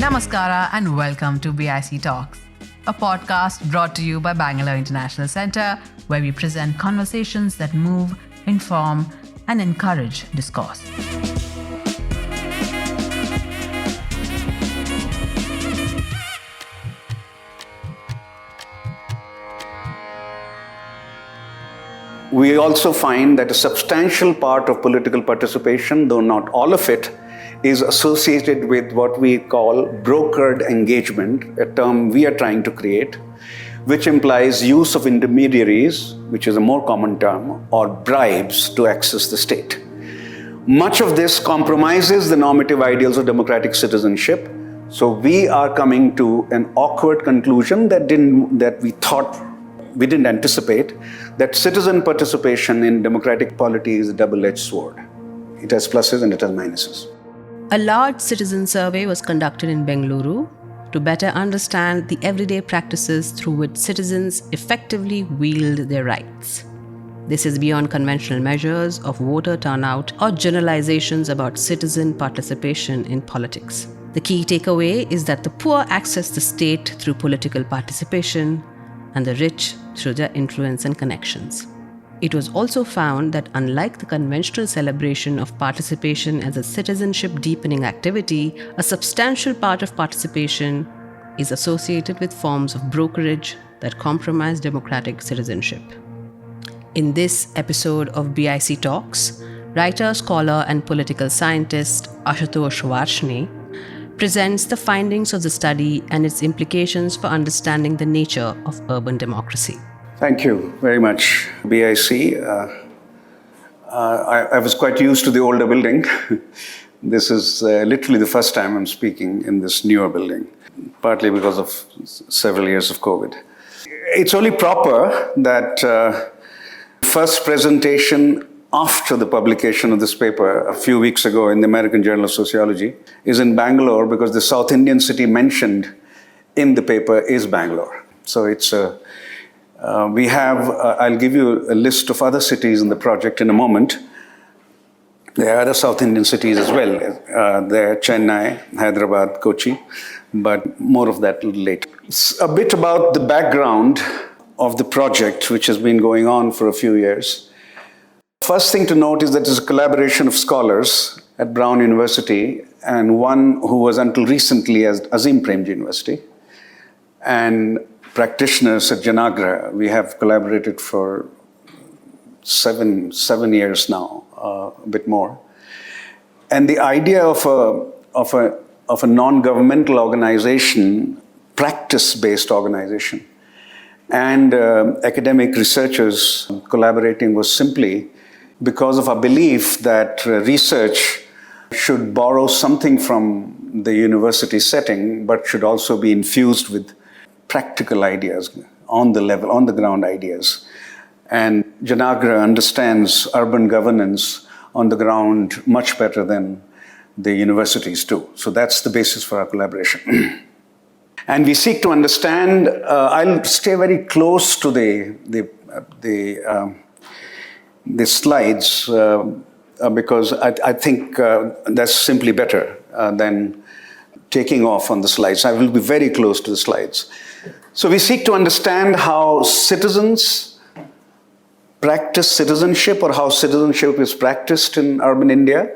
Namaskara and welcome to BIC Talks, a podcast brought to you by Bangalore International Centre, where we present conversations that move, inform, and encourage discourse. We also find that a substantial part of political participation, though not all of it, is associated with what we call brokered engagement, a term we are trying to create, which implies use of intermediaries, which is a more common term, or bribes to access the state. Much of this compromises the normative ideals of democratic citizenship, so we are coming to an awkward conclusion that we didn't anticipate, that citizen participation in democratic polity is a double-edged sword. It has pluses and it has minuses. A large citizen survey was conducted in Bengaluru to better understand the everyday practices through which citizens effectively wield their rights. This is beyond conventional measures of voter turnout or generalisations about citizen participation in politics. The key takeaway is that the poor access the state through political participation and the rich through their influence and connections. It was also found that unlike the conventional celebration of participation as a citizenship-deepening activity, a substantial part of participation is associated with forms of brokerage that compromise democratic citizenship. In this episode of BIC Talks, writer, scholar, and political scientist Ashutosh Varshney presents the findings of the study and its implications for understanding the nature of urban democracy. Thank you very much, BIC. I was quite used to the older building. This is literally the first time I'm speaking in this newer building, partly because of several years of COVID. It's only proper that first presentation after the publication of this paper a few weeks ago in the American Journal of Sociology is in Bangalore, because the South Indian city mentioned in the paper is Bangalore. So it's we have, I'll give you a list of other cities in the project in a moment. There are other South Indian cities as well. There are Chennai, Hyderabad, Kochi, but more of that a little later. A bit about the background of the project, which has been going on for a few years. First thing to note is that it's a collaboration of scholars at Brown University and one who was until recently at Azim Premji University, and practitioners at Janagra. We have collaborated for seven years now, a bit more. And the idea of a non-governmental organization, practice-based organization, and academic researchers collaborating was simply because of our belief that research should borrow something from the university setting, but should also be infused with practical ideas, on the ground ideas. And Janagra understands urban governance on the ground much better than the universities do. So that's the basis for our collaboration. And we seek to understand, I'll stay very close to the slides because I think that's simply better than taking off on the slides. I will be very close to the slides. So we seek to understand how citizens practice citizenship, or how citizenship is practiced in urban India,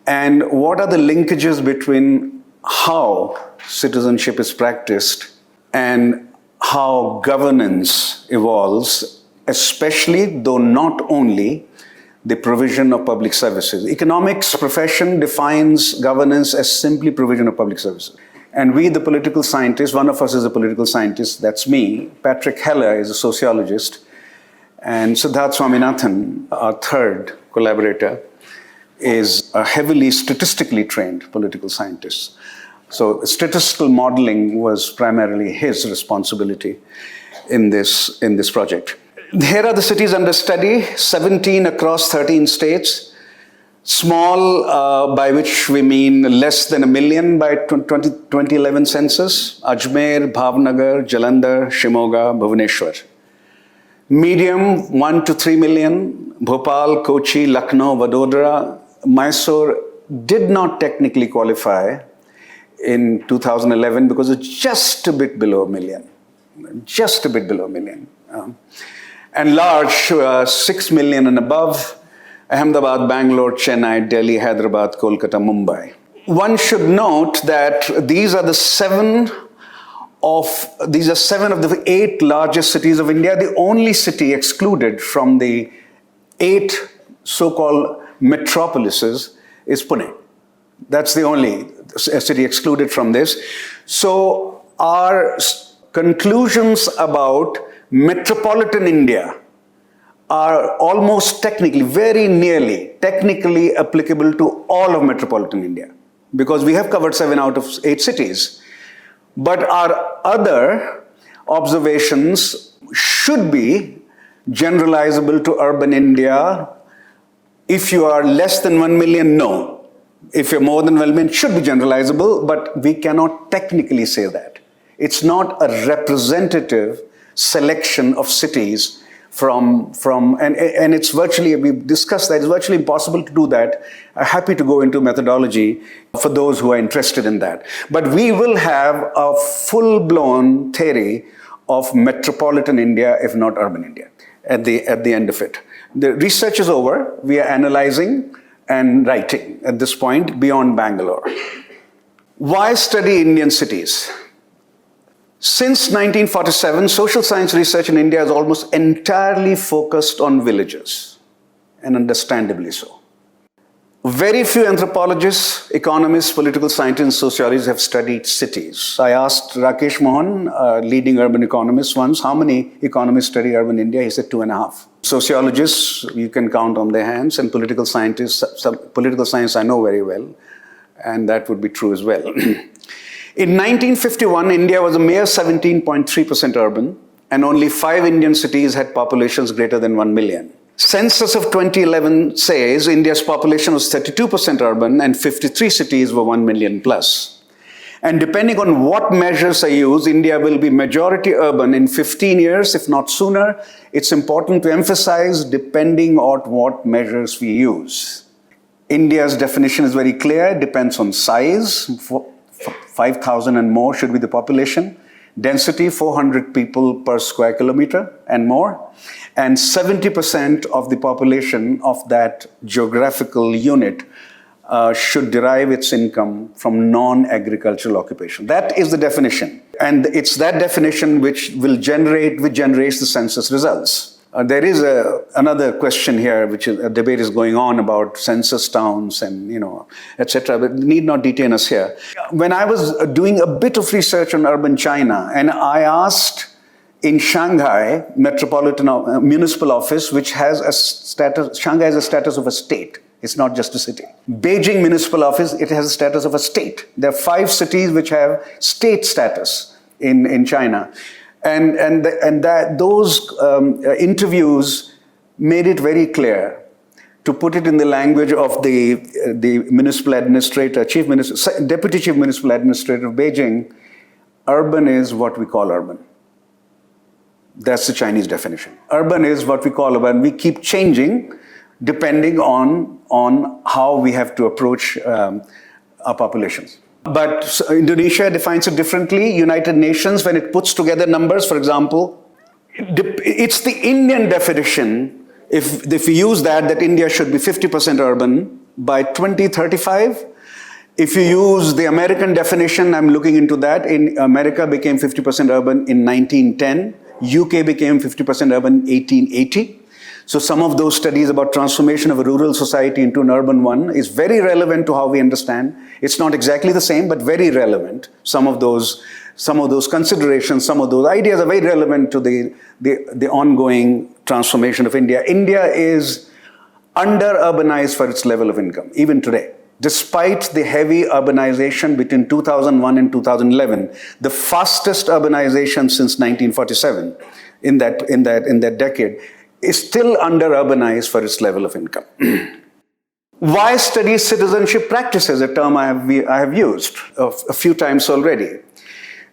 and what are the linkages between how citizenship is practiced and how governance evolves, especially, though not only, the provision of public services. Economics profession defines governance as simply provision of public services. And we, the political scientists, one of us is a political scientist, that's me. Patrick Heller is a sociologist. And Siddharth Swaminathan, our third collaborator, is a heavily statistically trained political scientist. So statistical modeling was primarily his responsibility in this project. Here are the cities under study, 17 across 13 states. Small, by which we mean less than 1 million by 2011 census: Ajmer, Bhavnagar, Jalandhar, Shimoga, Bhubaneswar. Medium, 1 to 3 million, Bhopal, Kochi, Lucknow, Vadodara. Mysore did not technically qualify in 2011 because it's just a bit below a million. Just a bit below a million. And large, 6 million and above, Ahmedabad, Bangalore, Chennai, Delhi, Hyderabad, Kolkata, Mumbai. One should note that these are seven of the 8 largest cities of India. The only city excluded from the 8 so-called metropolises is Pune. That's the only city excluded from this. So our conclusions about metropolitan India are almost technically, very nearly technically applicable to all of metropolitan India, because we have covered 7 out of 8 cities. But our other observations should be generalizable to urban India. If you are less than 1 million, no. If you're more than 1 million, it should be generalizable, but we cannot technically say that. It's not a representative selection of cities and it's virtually, we've discussed that, it's virtually impossible to do that. I'm happy to go into methodology for those who are interested in that. But we will have a full-blown theory of metropolitan India, if not urban India, at the end of it. The research is over. We are analyzing and writing at this point beyond Bangalore. Why study Indian cities? Since 1947, social science research in India is almost entirely focused on villages, and understandably so. Very few anthropologists, economists, political scientists, and sociologists have studied cities. I asked Rakesh Mohan, a leading urban economist, once, how many economists study urban India? He said 2.5. Sociologists, you can count on their hands, and political scientists, some political science I know very well, and that would be true as well. In 1951, India was a mere 17.3% urban, and only 5 Indian cities had populations greater than 1 million. Census of 2011 says India's population was 32% urban and 53 cities were 1 million plus. And depending on what measures are used, India will be majority urban in 15 years, if not sooner. It's important to emphasize depending on what measures we use. India's definition is very clear, it depends on size. 5,000 and more should be the population. Density, 400 people per square kilometer and more. And 70% of the population of that geographical unit should derive its income from non-agricultural occupation. That is the definition. And it's that definition which generates the census results. There is another question here, which is a debate is going on about census towns and, etc., but need not detain us here. When I was doing a bit of research on urban China, and I asked in Shanghai Metropolitan Municipal Office, which has a status, Shanghai has a status of a state. It's not just a city. Beijing Municipal Office, it has a status of a state. There are 5 cities which have state status in China. And those interviews made it very clear, to put it in the language of the municipal administrator, deputy chief municipal administrator of Beijing, urban is what we call urban. That's the Chinese definition. Urban is what we call urban. We keep changing depending on how we have to approach our populations. But Indonesia defines it differently. United Nations, when it puts together numbers, for example, it's the Indian definition, if we use that India should be 50% urban by 2035. If you use the American definition, I'm looking into that, in America became 50% urban in 1910. UK became 50% urban in 1880. So some of those studies about transformation of a rural society into an urban one is very relevant to how we understand. It's not exactly the same, but very relevant. Some of those considerations, some of those ideas are very relevant to the ongoing transformation of India. India is under-urbanized for its level of income, even today. Despite the heavy urbanization between 2001 and 2011, the fastest urbanization since 1947 in that decade, is still under-urbanized for its level of income. Why study citizenship practices, a term I have used a few times already.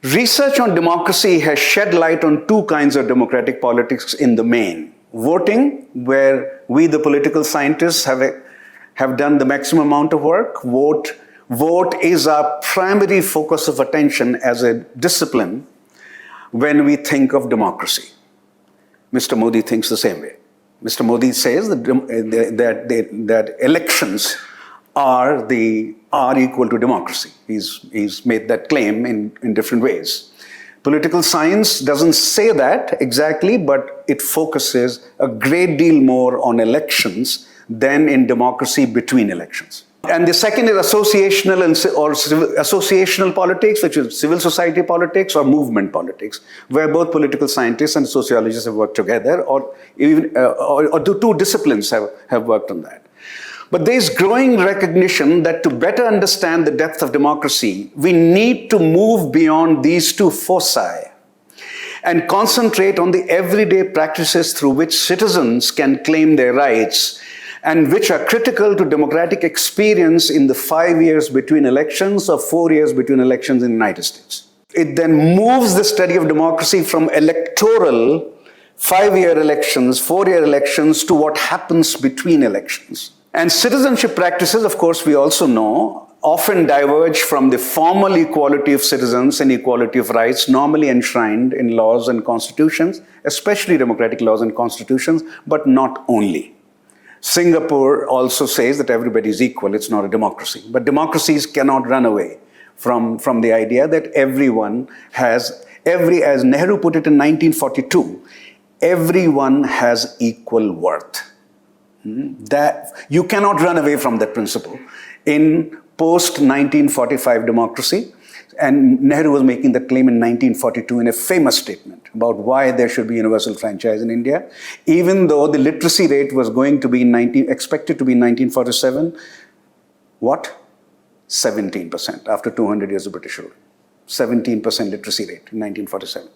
Research on democracy has shed light on 2 kinds of democratic politics in the main. Voting, where we, the political scientists, have done the maximum amount of work. vote is our primary focus of attention as a discipline when we think of democracy. Mr. Modi thinks the same way. Mr. Modi says that elections are equal to democracy. He's made that claim in different ways. Political science doesn't say that exactly, but it focuses a great deal more on elections than in democracy between elections. And the second is associational politics, which is civil society politics or movement politics, where both political scientists and sociologists have worked together, or the two disciplines have worked on that. But there is growing recognition that to better understand the depth of democracy, we need to move beyond these two foci and concentrate on the everyday practices through which citizens can claim their rights and which are critical to democratic experience in the 5 years between elections or 4 years between elections in the United States. It then moves the study of democracy from electoral 5-year elections, 4-year elections to what happens between elections. And citizenship practices, of course, we also know, often diverge from the formal equality of citizens and equality of rights normally enshrined in laws and constitutions, especially democratic laws and constitutions, but not only. Singapore also says that everybody is equal, it's not a democracy. But democracies cannot run away from the idea that everyone has, as Nehru put it in 1942, everyone has equal worth. That you cannot run away from that principle in post-1945 democracy. And Nehru was making that claim in 1942 in a famous statement about why there should be universal franchise in India, even though the literacy rate was going to be expected to be in 1947, what? 17% after 200 years of British rule. 17% literacy rate in 1947.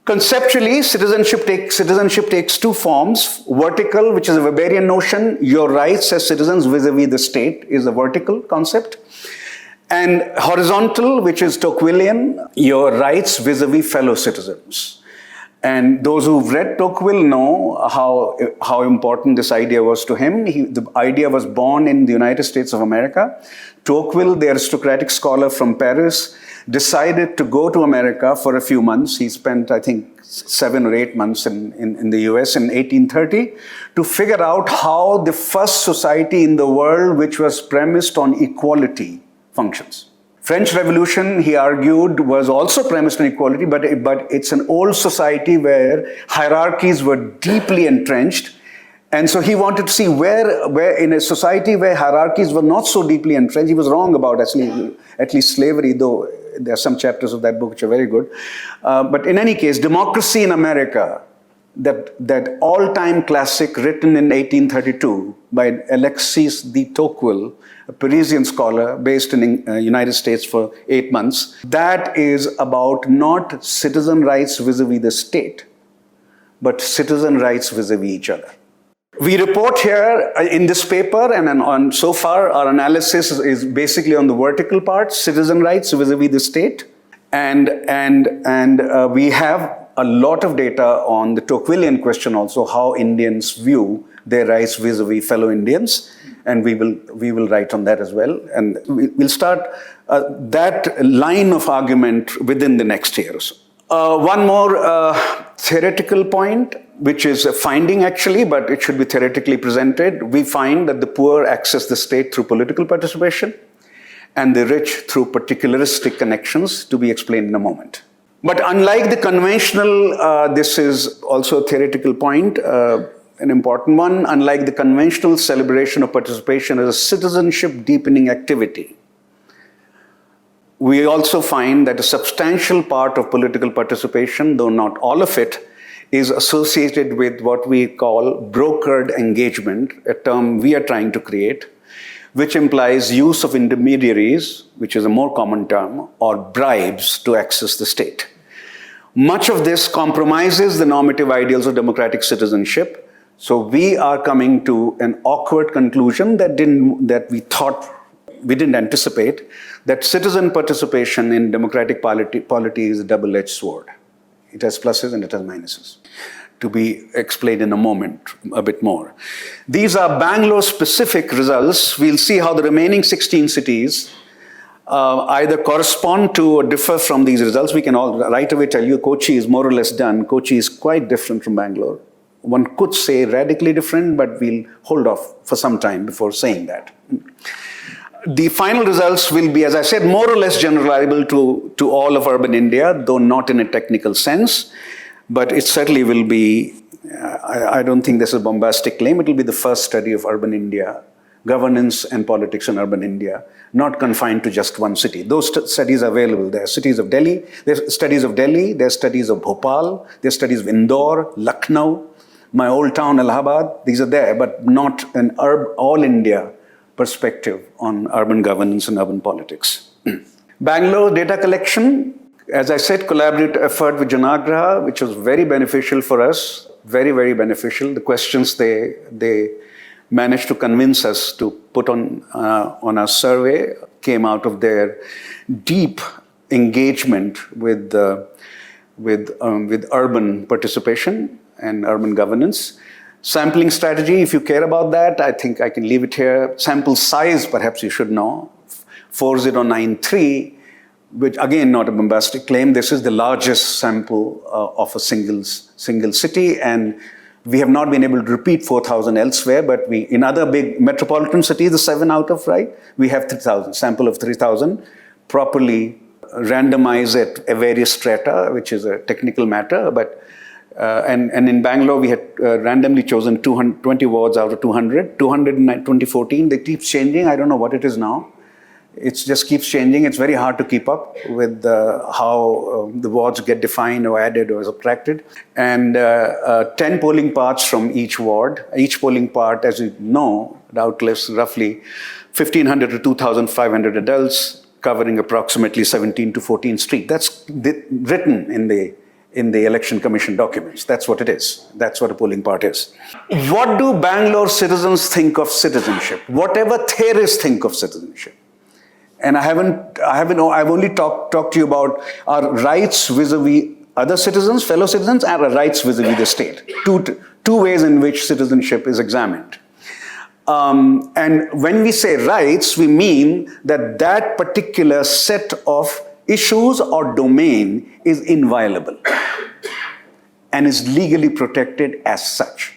Conceptually, citizenship takes two forms. Vertical, which is a Weberian notion, your rights as citizens vis-a-vis the state is a vertical concept. And horizontal, which is Tocquevillian, your rights vis-a-vis fellow citizens. And those who've read Tocqueville know how important this idea was to him. The idea was born in the United States of America. Tocqueville, the aristocratic scholar from Paris, decided to go to America for a few months. He spent, I think, 7 or 8 months in the US in 1830 to figure out how the first society in the world, which was premised on equality, functions. French Revolution, he argued, was also premised on equality, but it's an old society where hierarchies were deeply entrenched. And so he wanted to see where in a society where hierarchies were not so deeply entrenched, he was wrong about at least slavery, though there are some chapters of that book which are very good. But in any case, democracy in America, that all-time classic written in 1832 by Alexis de Tocqueville, a Parisian scholar based in the United States for 8 months, that is about not citizen rights vis-a-vis the state, but citizen rights vis-a-vis each other. We report here in this paper, and so far our analysis is basically on the vertical part, citizen rights vis-a-vis the state, and we have a lot of data on the Tocquevillian question also, how Indians view their rights vis-a-vis fellow Indians, and we will write on that as well, and we'll start that line of argument within the next year or so. One more theoretical point, which is a finding actually, but it should be theoretically presented. We find that the poor access the state through political participation and the rich through particularistic connections, to be explained in a moment. But unlike the conventional, this is also a theoretical point, an important one, unlike the conventional celebration of participation as a citizenship-deepening activity, we also find that a substantial part of political participation, though not all of it, is associated with what we call brokered engagement, a term we are trying to create, which implies use of intermediaries, which is a more common term, or bribes to access the state. Much of this compromises the normative ideals of democratic citizenship. So we are coming to an awkward conclusion that we didn't anticipate, that citizen participation in democratic polity is a double-edged sword. It has pluses and it has minuses. to be explained in a moment a bit more. These are Bangalore-specific results. We'll see how the remaining 16 cities either correspond to or differ from these results. We can all right away tell you Kochi is more or less done. Kochi is quite different from Bangalore. One could say radically different, but we'll hold off for some time before saying that. The final results will be, as I said, more or less generalizable to all of urban India, though not in a technical sense. But it certainly will be, I don't think this is a bombastic claim, it will be the first study of urban India, governance and politics in urban India, not confined to just one city. Those studies are available. There are cities of Delhi, there are studies of Delhi, there are studies of Bhopal, there are studies of Indore, Lucknow, my old town, Allahabad. These are there, but not an all India perspective on urban governance and urban politics. Bangalore data collection, as I said, collaborative effort with Janagraha, which was very beneficial for us, very, very beneficial. The questions they managed to convince us to put on our survey came out of their deep engagement with urban participation and urban governance. Sampling strategy, if you care about that, I think I can leave it here. Sample size, perhaps you should know, 4093, which again, not a bombastic claim. This is the largest sample of a single city, and we have not been able to repeat 4,000 elsewhere, but in other big metropolitan cities, the 7 out of, right, we have 3,000, sample of 3,000, properly randomized at various strata, which is a technical matter, but and in Bangalore, we had randomly chosen 220 wards out of 200 in 2014. They keep changing. I don't know what it is now. It just keeps changing. It's very hard to keep up with how the wards get defined or added or subtracted. And 10 polling parts from each ward. Each polling part, as you know, doubtless, roughly 1,500 to 2,500 adults, covering approximately 17 to 14 streets. That's written in the Election Commission documents. That's what it is. That's what a polling part is. What do Bangalore citizens think of citizenship? Whatever theorists think of citizenship. And I've only talked to you about our rights vis-a-vis other citizens, fellow citizens, and our rights vis-a-vis the state. Two ways in which citizenship is examined. And when we say rights, we mean that particular set of issues or domain is inviolable and is legally protected as such.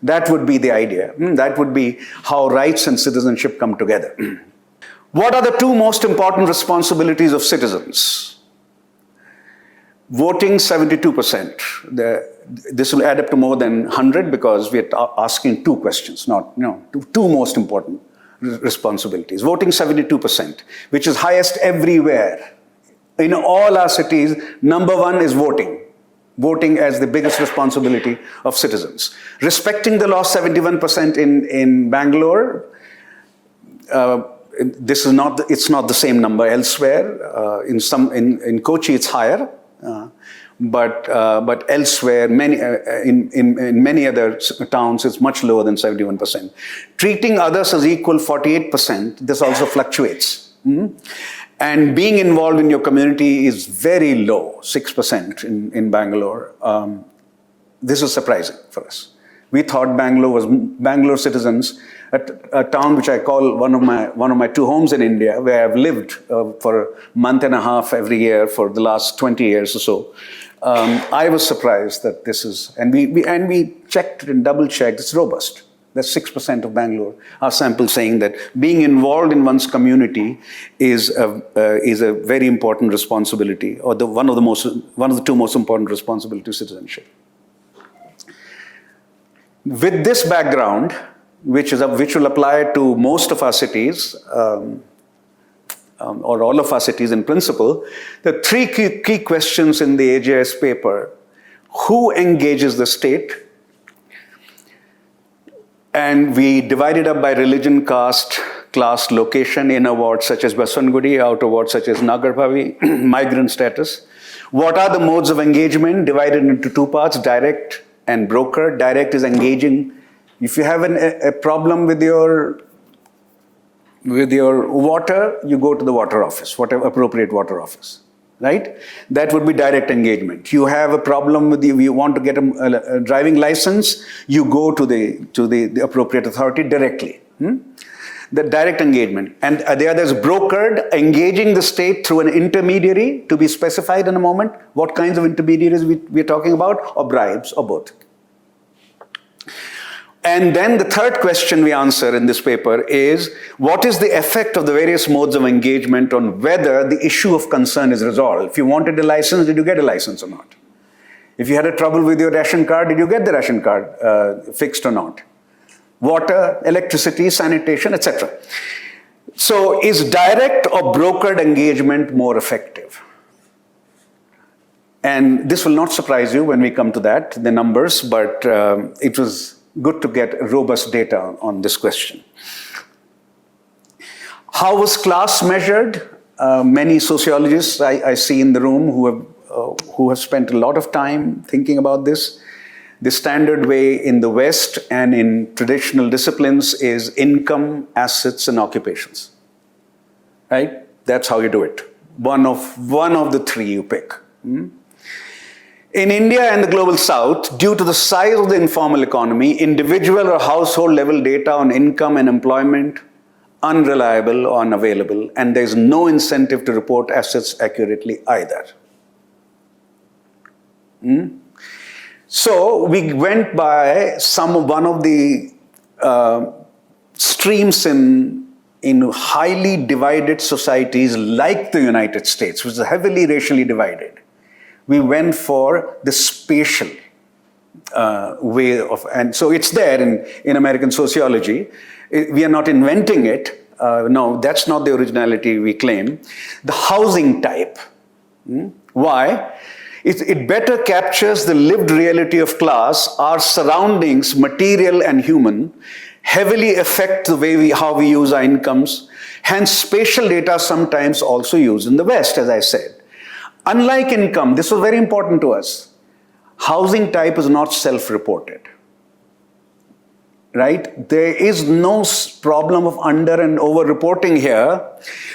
That would be the idea. That would be how rights and citizenship come together. What are the two most important responsibilities of citizens? Voting 72%. This will add up to more than 100 because we're asking two questions, two most important responsibilities. Voting 72%, which is highest everywhere. In all our cities, number one is voting. Voting as the biggest responsibility of citizens. Respecting the law, 71% in Bangalore. It's not the same number elsewhere. In Kochi, it's higher, but elsewhere, in many other towns, it's much lower than 71%. Treating others as equal, 48%. This also fluctuates. And being involved in your community is very low, 6% in Bangalore. This is surprising for us. We thought Bangalore citizens, a town which I call one of my two homes in India, where I've lived for a month and a half every year for the last 20 years or so. I was surprised that this is, and we checked and double checked, it's robust. That's 6% of Bangalore. Our sample saying that being involved in one's community is a very important responsibility, or one of the two most important responsibilities of citizenship. With this background, which will apply to most of our cities, or all of our cities in principle, the three key questions in the AJS paper: who engages the state? And we divided up by religion, caste, class, location, inner wards such as Baswangudi, outer wards such as Nagarbhavi, migrant status. What are the modes of engagement? Divided into two parts, direct and broker. Direct is engaging. If you have a problem with your water, you go to the water office, whatever appropriate water office. right? That would be direct engagement. You have a problem with you want to get a driving license, you go to the appropriate authority directly. The direct engagement. And there's brokered, engaging the state through an intermediary, to be specified in a moment. What kinds of intermediaries we're talking about, or bribes, or both. And then the third question we answer in this paper is, what is the effect of the various modes of engagement on whether the issue of concern is resolved? If you wanted a license, did you get a license or not? If you had a trouble with your ration card, did you get the ration card fixed or not? Water, electricity, sanitation, etc. So is direct or brokered engagement more effective? And this will not surprise you when we come to that, the numbers, but it was good to get robust data on this question. How was class measured? Many sociologists I see in the room who have spent a lot of time thinking about this. The standard way in the West and in traditional disciplines is income, assets, and occupations. Right? That's how you do it. One of the three you pick. In India and the global South, due to the size of the informal economy, individual or household level data on income and employment, unreliable or unavailable, and there is no incentive to report assets accurately either. So we went by one of the streams in highly divided societies like the United States, which is heavily racially divided. We went for the spatial way of, and so it's there in American sociology. We are not inventing it. No, that's not the originality we claim. The housing type. Why? It better captures the lived reality of class. Our surroundings, material and human, heavily affect the way how we use our incomes. Hence, spatial data sometimes also used in the West, as I said. Unlike income, this was very important to us. Housing type is not self-reported. Right? There is no problem of under and over reporting here.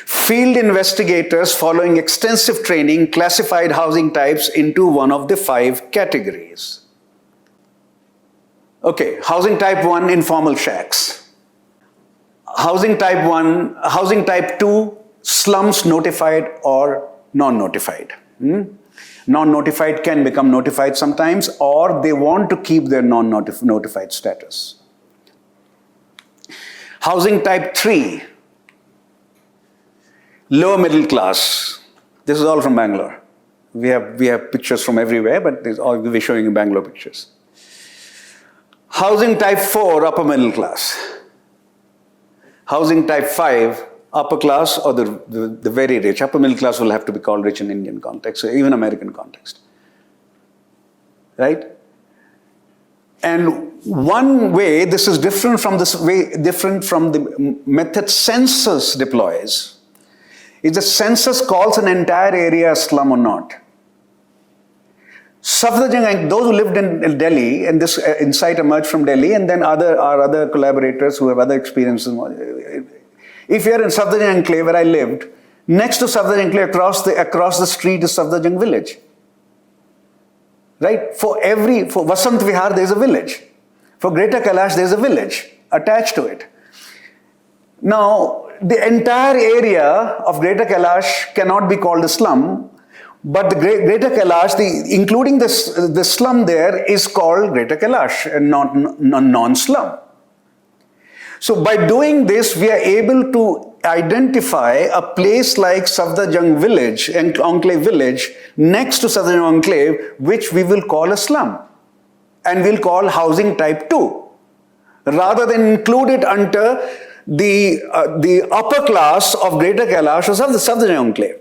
Field investigators, following extensive training, classified housing types into one of the 5 categories. Okay, housing type 1, informal shacks. Housing type 2, slums notified or non-notified. Non-notified can become notified sometimes, or they want to keep their non-notified status. Housing type 3, lower middle class. This is all from Bangalore. We have pictures from everywhere, but we're showing you Bangalore pictures. Housing type 4, upper middle class. Housing type 5, upper class or the very rich. Upper middle class will have to be called rich in Indian context, or even American context. Right? And one way this is different from the method census deploys is the census calls an entire area a slum or not. Safdarjung, those who lived in Delhi, and this insight emerged from Delhi, and then our other collaborators who have other experiences. If you're in Safdarjung Enclave, where I lived, next to Safdarjung Enclave, across the street is Safdarjung village. Right? For Vasant Vihar, there's a village. For Greater Kailash, there's a village attached to it. Now, the entire area of Greater Kailash cannot be called a slum, but the Greater Kailash, including the slum there, is called Greater Kailash and not non-slum. So by doing this, we are able to identify a place like Safdarjung village, Enclave village, next to Safdarjung Enclave, which we will call a slum. And we'll call housing type 2. Rather than include it under the upper class of Greater Kailash or Safdarjung Enclave.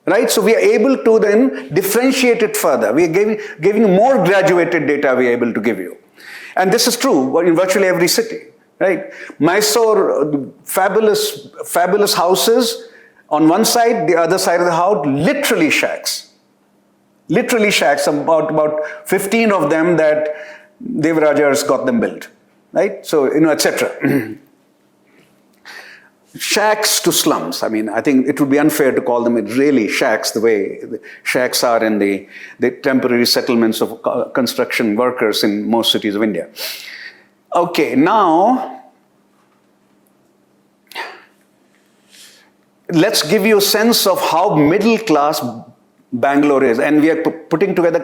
Right? So we are able to then differentiate it further. We are giving more graduated data we are able to give you. And this is true in virtually every city. Right? Mysore, fabulous houses on one side, the other side of the house, literally shacks. Literally shacks, about 15 of them that Devrajars got them built. Right? So, etc. shacks to slums. I mean, I think it would be unfair to call them really shacks the way the shacks are in the temporary settlements of construction workers in most cities of India. Okay, now let's give you a sense of how middle class Bangalore is, and we are putting together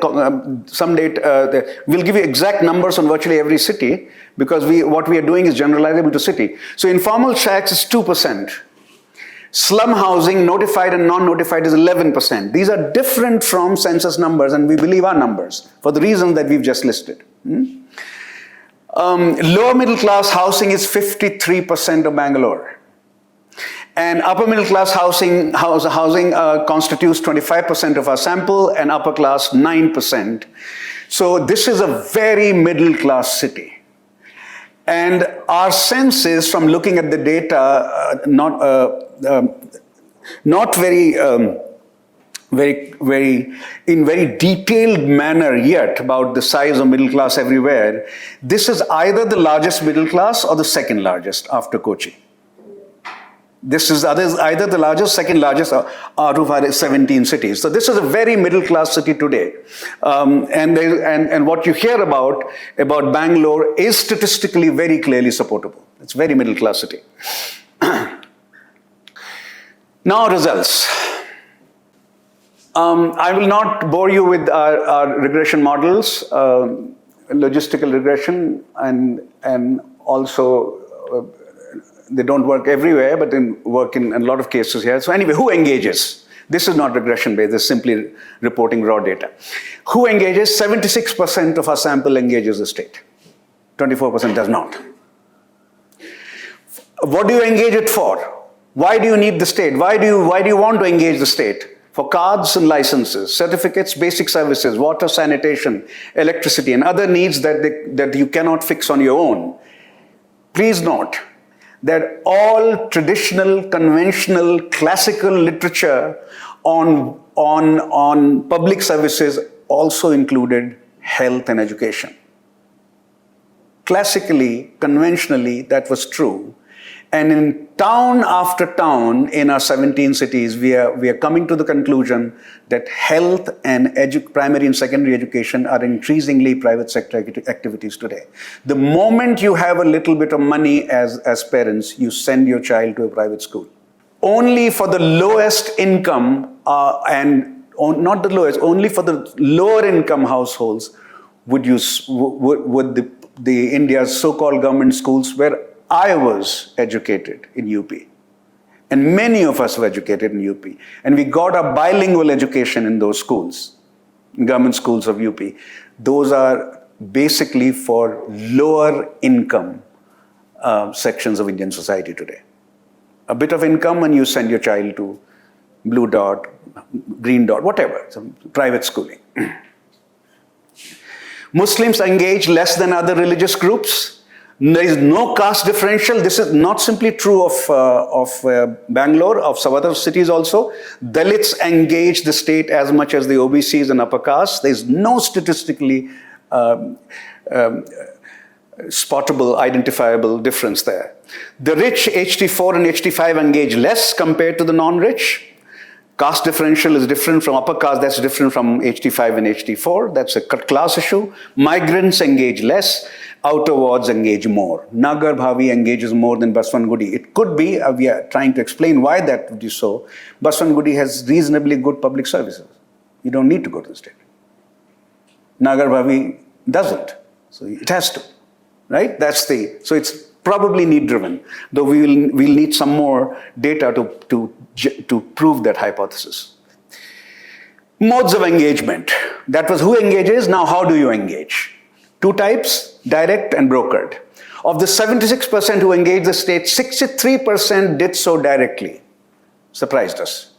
some data. We'll give you exact numbers on virtually every city, because what we are doing is generalizable to city. So informal shacks is 2%. Slum housing, notified and non-notified, is 11%. These are different from census numbers, and we believe our numbers for the reasons that we've just listed. Lower middle class housing is 53% of Bangalore. And upper middle class housing constitutes 25% of our sample, and upper class 9%. So this is a very middle class city. And our sense is, from looking at the data, not very detailed manner yet about the size of middle class everywhere. This is either the largest middle class or the second largest after Kochi. This is either the largest, second largest out of our 17 cities. So this is a very middle class city today. And what you hear about Bangalore is statistically very clearly supportable. It's a very middle class city. Now results. I will not bore you with our regression models, logistical regression, and also they don't work everywhere, but they work in a lot of cases here. So anyway, who engages? This is not regression based, this is simply reporting raw data. Who engages? 76% of our sample engages the state. 24% does not. What do you engage it for? Why do you need the state? Why do you want to engage the state? For cards and licenses, certificates, basic services, water, sanitation, electricity, and other needs that you cannot fix on your own. Please note that all traditional, conventional, classical literature on public services also included health and education. Classically, conventionally, that was true. And in town after town in our 17 cities, we are coming to the conclusion that health and primary and secondary education are increasingly private sector activities today. The moment you have a little bit of money as parents, you send your child to a private school. Only for the lowest income, not the lowest, only for the lower income households would the India's so-called government schools, where I was educated in UP, and many of us were educated in UP, and we got a bilingual education in those schools, government schools of UP. Those are basically for lower income sections of Indian society today. A bit of income and you send your child to Blue Dot, Green Dot, whatever, some private schooling. Muslims engage less than other religious groups. There is no caste differential. This is not simply true of Bangalore, of some other cities also. Dalits engage the state as much as the OBCs and upper caste. There is no statistically spottable, identifiable difference there. The rich, HT4 and HT5, engage less compared to the non-rich. Caste differential is different from upper caste, that's different from HT5 and HT4. That's a class issue. Migrants engage less. Outer wards engage more. Nagar Bhavi engages more than Baswangudi. It could be, we are trying to explain why that would be so. Baswangudi has reasonably good public services. You don't need to go to the state. Nagar Bhavi doesn't. So it has to, right? So it's probably need driven, though we'll need some more data to prove that hypothesis. Modes of engagement. That was who engages, now how do you engage? Two types, direct and brokered. Of the 76% who engaged the state, 63% did so directly. Surprised us.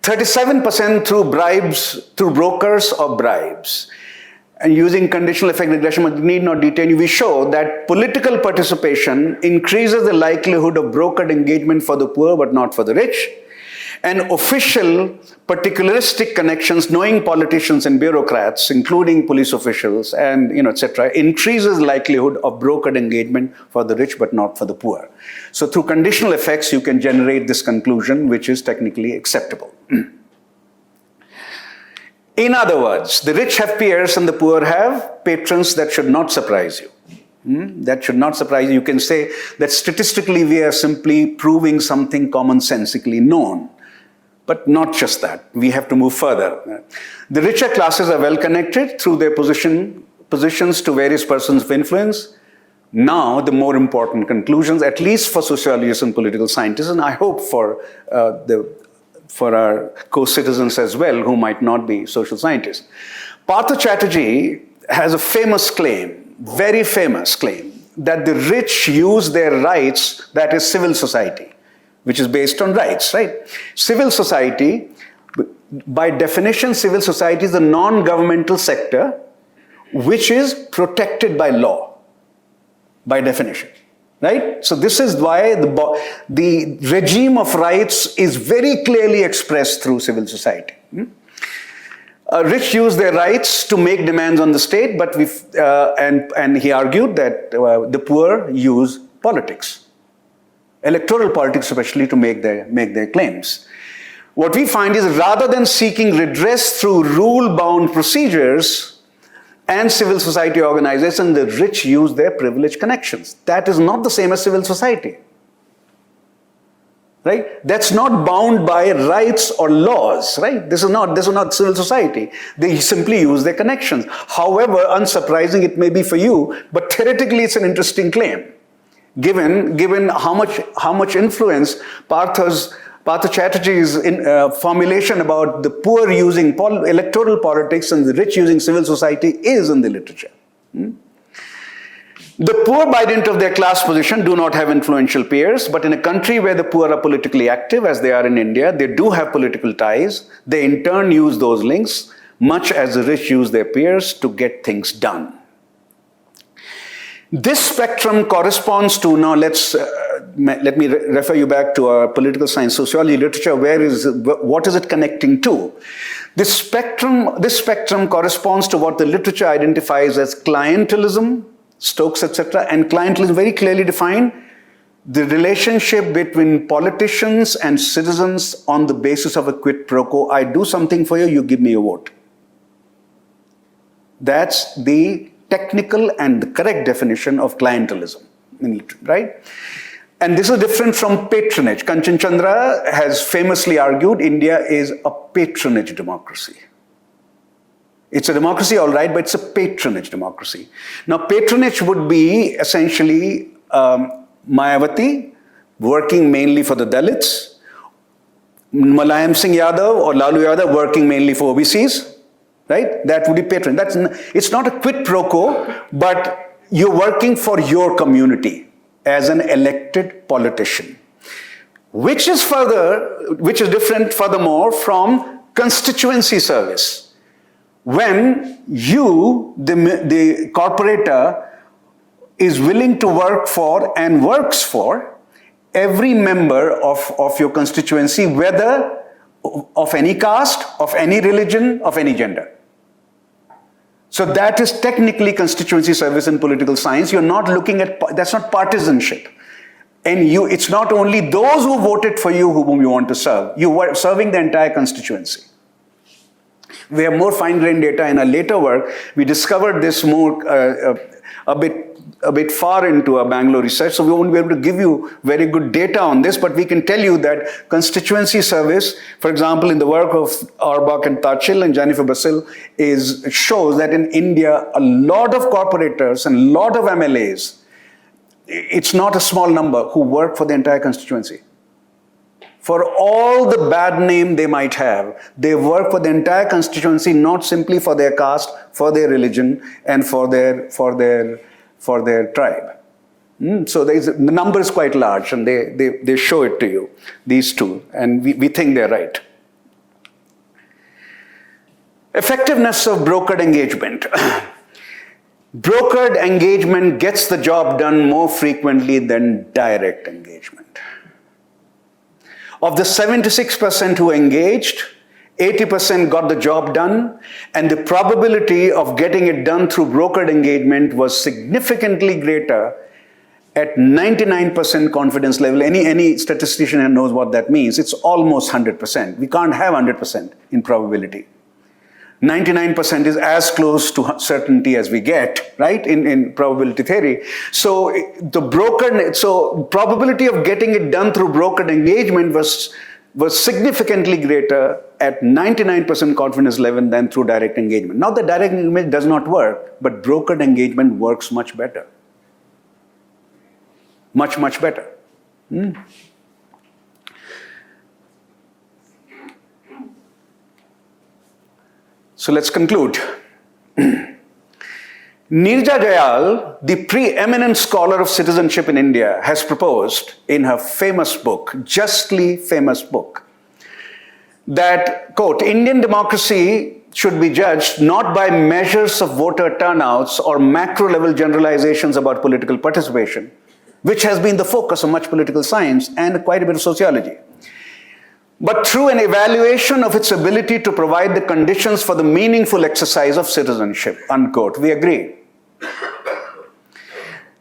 37% through bribes, through brokers or bribes. And using conditional effect regression, but need not detain you, we show that political participation increases the likelihood of brokered engagement for the poor but not for the rich. and official particularistic connections, knowing politicians and bureaucrats, including police officials and etc., increases likelihood of brokered engagement for the rich but not for the poor. So through conditional effects, you can generate this conclusion, which is technically acceptable. In other words, the rich have peers and the poor have patrons. That should not surprise you. That should not surprise you. You can say that statistically we are simply proving something commonsensically known. But not just that. We have to move further. The richer classes are well connected through their positions to various persons of influence. Now, the more important conclusions, at least for sociologists and political scientists, and I hope for our co-citizens as well, who might not be social scientists. Partha Chatterjee has a famous claim, very famous claim, that the rich use their rights, that is civil society, which is based on rights, right? Civil society, by definition, civil society is a non-governmental sector which is protected by law, by definition. Right? So this is why the regime of rights is very clearly expressed through civil society. Rich use their rights to make demands on the state, but and he argued that the poor use politics, electoral politics especially, to make their claims. What we find is, rather than seeking redress through rule-bound procedures and civil society organization, the rich use their privileged connections. That is not the same as civil society. Right? That's not bound by rights or laws, right? This is not civil society. They simply use their connections. However unsurprising it may be for you, but theoretically it's an interesting claim, given how much influence Partha Chatterjee's formulation about the poor using electoral politics and the rich using civil society is in the literature. The poor, by dint of their class position, do not have influential peers, but in a country where the poor are politically active, as they are in India, they do have political ties. They in turn use those links, much as the rich use their peers to get things done. This spectrum corresponds to, now let me refer you back to our political science sociology literature. What is it connecting to? This spectrum corresponds to what the literature identifies as clientelism, Stokes, etc. And clientelism very clearly defined the relationship between politicians and citizens on the basis of a quid pro quo. I do something for you, you give me a vote. That's the technical and the correct definition of clientelism, right? And this is different from patronage. Kanchan Chandra has famously argued India is a patronage democracy. It's a democracy, all right, but it's a patronage democracy. Now, patronage would be essentially Mayawati working mainly for the Dalits, Mulayam Singh Yadav or Lalu Yadav working mainly for OBCs. Right? That would be patronage. It's not a quid pro quo, but you're working for your community as an elected politician, which is different furthermore from constituency service. When you, the corporator, is willing to work for and works for every member of your constituency, whether of any caste, of any religion, of any gender. So that is technically constituency service in political science. You're not looking at, that's not partisanship. And it's not only those who voted for you whom you want to serve. You are serving the entire constituency. We have more fine-grained data in our later work. We discovered this more a bit far into our Bangalore research, so we won't be able to give you very good data on this, but we can tell you that constituency service, for example, in the work of Auerbach and Tachil and Jennifer Basil, shows that in India, a lot of corporators and a lot of MLAs, it's not a small number, who work for the entire constituency. For all the bad name they might have, they work for the entire constituency, not simply for their caste, for their religion, and for their tribe. So the number is quite large, and they show it to you, these two, and we think they're right. Effectiveness of brokered engagement. Brokered engagement gets the job done more frequently than direct engagement. Of the 76% who engaged, 80% got the job done, and the probability of getting it done through brokered engagement was significantly greater at 99% confidence level. Any statistician knows what that means. It's almost 100%. We can't have 100% in probability. 99% is as close to certainty as we get, right, in probability theory. So probability of getting it done through brokered engagement was significantly greater at 99% confidence level than through direct engagement. Not that direct engagement does not work, but brokered engagement works much better. Much, much better. So let's conclude. Neerja Jayal, the preeminent scholar of citizenship in India, has proposed in her famous book, justly famous book, that, quote, Indian democracy should be judged not by measures of voter turnouts or macro-level generalizations about political participation, which has been the focus of much political science and quite a bit of sociology, but through an evaluation of its ability to provide the conditions for the meaningful exercise of citizenship, unquote. We agree.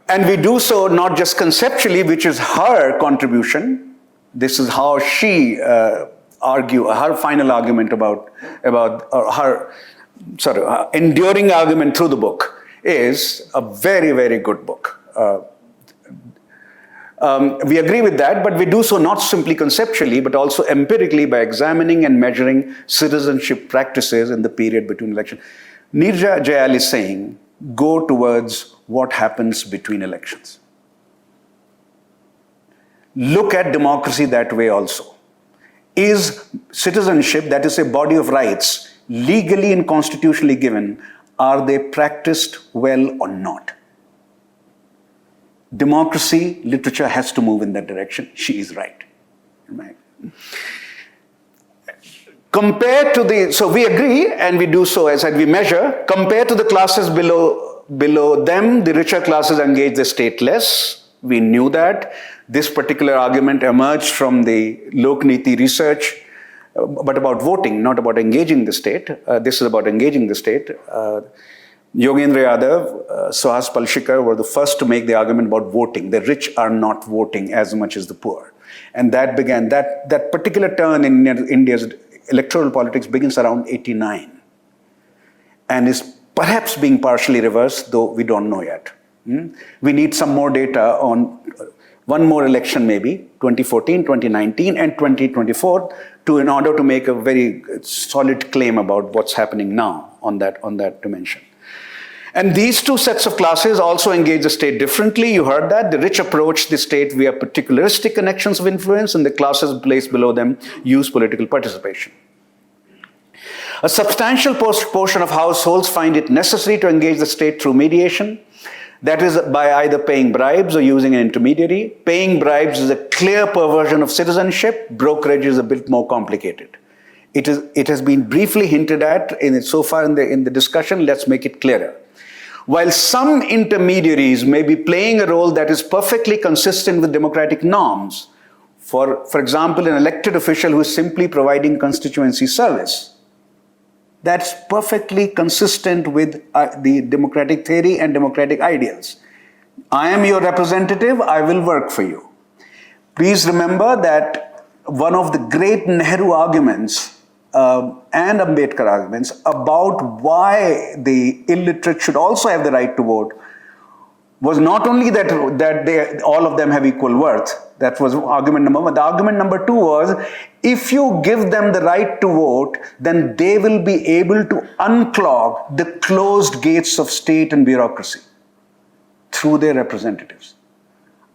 And we do so not just conceptually, which is her contribution. This is how she her final argument about her enduring argument through the book is a very, very good book. We agree with that, but we do so not simply conceptually, but also empirically by examining and measuring citizenship practices in the period between elections. Neerja Jayal is saying, go towards what happens between elections. Look at democracy that way also. Is citizenship, that is a body of rights, legally and constitutionally given, are they practiced well or not? Democracy, literature has to move in that direction. She is right. Compared to so we agree, and we do so, as we measure, compared to the classes below them, the richer classes engage the state less. We knew that. This particular argument emerged from the Lokniti research, but about voting, not about engaging the state. This is about engaging the state. Yogendra Yadav, Suhas Palshikar were the first to make the argument about voting. The rich are not voting as much as the poor. And that began, that particular turn in India's electoral politics begins around 89 and is perhaps being partially reversed, though we don't know yet. We need some more data on one more election, maybe 2014, 2019, and 2024, in order to make a very solid claim about what's happening now on that dimension. And these two sets of classes also engage the state differently. You heard that. The rich approach the state via particularistic connections of influence, and the classes placed below them use political participation. A substantial portion of households find it necessary to engage the state through mediation. That is by either paying bribes or using an intermediary. Paying bribes is a clear perversion of citizenship. Brokerage is a bit more complicated. It has been briefly hinted at so far in the discussion. Let's make it clearer. While some intermediaries may be playing a role that is perfectly consistent with democratic norms, for example, an elected official who is simply providing constituency service, that's perfectly consistent with the democratic theory and democratic ideals. I am your representative, I will work for you. Please remember that one of the great Nehru arguments and Ambedkar arguments about why the illiterate should also have the right to vote was not only that all of them have equal worth. That was argument number one. The argument number two was, if you give them the right to vote, then they will be able to unclog the closed gates of state and bureaucracy through their representatives.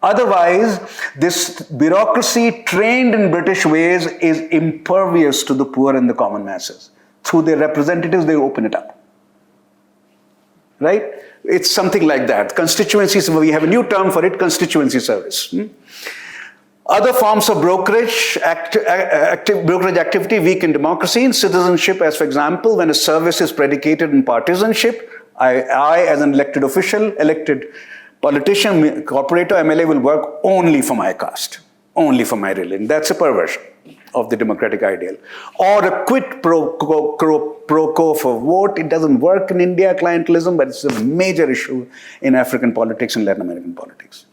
Otherwise, this bureaucracy trained in British ways is impervious to the poor and the common masses. Through their representatives, they open it up. Right? It's something like that. Constituencies, we have a new term for it, constituency service. Other forms of brokerage activity weaken democracy. In citizenship, as for example, when a service is predicated in partisanship, I as an elected official, elected politician, corporator, MLA will work only for my caste, only for my religion. That's a perversion. of the democratic ideal. Or a quid pro quo for vote. It doesn't work in India, clientelism, but it's a major issue in African politics and Latin American politics.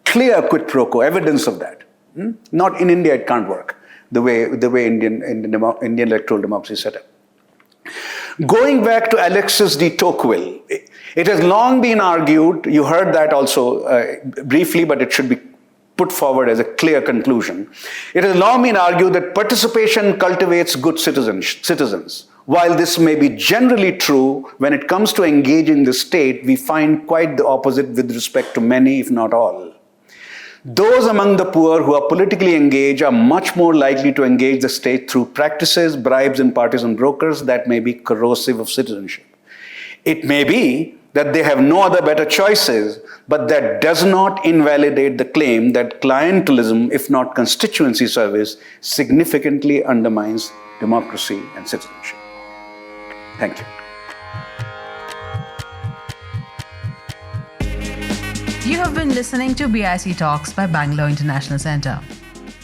Clear quid pro quo, evidence of that. Not in India, it can't work the way Indian electoral democracy is set up. Going back to Alexis de Tocqueville, it has long been argued, you heard that also briefly, but it should be put forward as a clear conclusion. It has long been argued that participation cultivates good citizens. While this may be generally true, when it comes to engaging the state, we find quite the opposite with respect to many, if not all. Those among the poor who are politically engaged are much more likely to engage the state through practices, bribes, and partisan brokers that may be corrosive of citizenship. It may be that they have no other better choices, but that does not invalidate the claim that clientelism, if not constituency service, significantly undermines democracy and citizenship. Thank you. You have been listening to BIC Talks by Bangalore International Centre.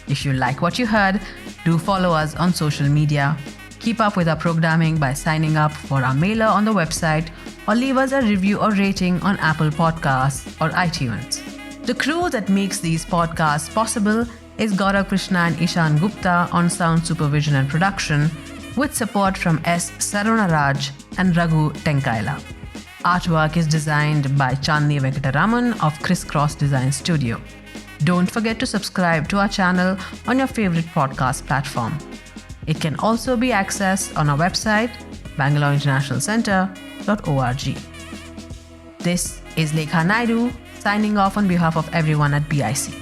If you like what you heard, do follow us on social media. Keep up with our programming by signing up for our mailer on the website or leave us a review or rating on Apple Podcasts or iTunes. The crew that makes these podcasts possible is Gaurav Krishna and Ishan Gupta on sound supervision and production, with support from S. Sarunaraj and Raghu Tenkaila. Artwork is designed by Chandni Venkataraman of Crisscross Design Studio. Don't forget to subscribe to our channel on your favorite podcast platform. It can also be accessed on our website, bangaloreinternationalcentre.org. This is Lekha Naidu signing off on behalf of everyone at BIC.